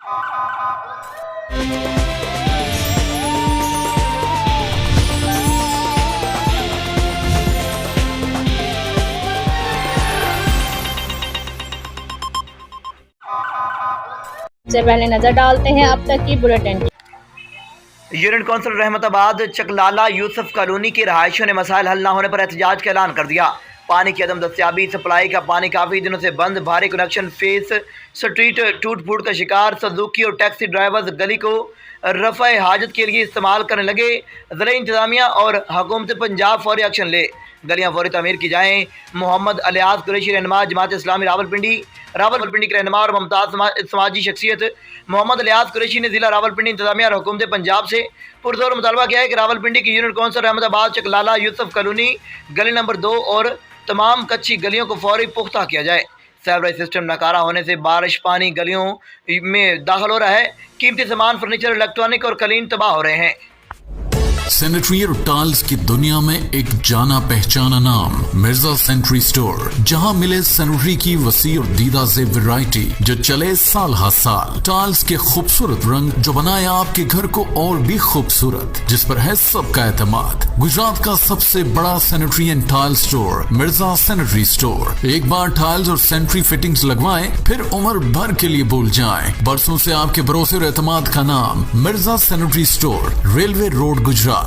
से पहले नजर डालते हैं अब तक की bulletin. Union council Rahmatabad Chaklala Yusuf colony के रहायशियों ने मसाइल हल न होने पर एहतजाज का ऐलान कर दिया। पानी की अदम दस्तियाबी, सप्लाई का पानी काफ़ी दिनों से बंद, भारी कनेक्शन फेस स्ट्रीट टूट फूट का शिकार, सुजुकी और टैक्सी ड्राइवर्स गली को रफ़ा हाजत के लिए इस्तेमाल करने लगे। ज़िला इंतज़ामिया और हुकूमत पंजाब फौरी एक्शन ले, गलियाँ फौरी तमीर की जाएँ। मोहम्मद अलियास कुरैशी रहनुमा जमात इस्लामी रावलपिंडी के रहनुमा और मुमताज़ समाजी शख्सियत मोहम्मद अलियास कुरैशी ने ज़िला रावलपिंडी इंतज़ामिया और हुकूमत पंजाब से पुरजोर मुतालबा किया है कि रावलपिंडी की union council Rahmatabad Chaklala Yusuf colony गली नंबर 2 और तमाम कच्ची गलियों को फौरी पुख्ता किया जाए। सेवरेज सिस्टम नकारा होने से बारिश पानी गलियों में दाखिल हो रहा है। कीमती सामान, फर्नीचर, इलेक्ट्रॉनिक और कलीन तबाह हो रहे हैं। सैनिटरी और टाइल्स की दुनिया में एक जाना पहचाना नाम मिर्जा सैनिटरी स्टोर, जहां मिले सैनिटरी की वसी और दीदा से वैरायटी जो चले साल हर साल। टाइल्स के खूबसूरत रंग जो बनाए आपके घर को और भी खूबसूरत, जिस पर है सबका एतमाद। गुजरात का सबसे बड़ा sanitary and tile store Mirza sanitary store. एक बार टाइल्स और सैनिटरी फिटिंग्स लगवाएं, फिर उम्र भर के लिए भूल जाएं। बरसों से आपके भरोसे और एतमाद का नाम Mirza sanitary store, railway road, Gujarat.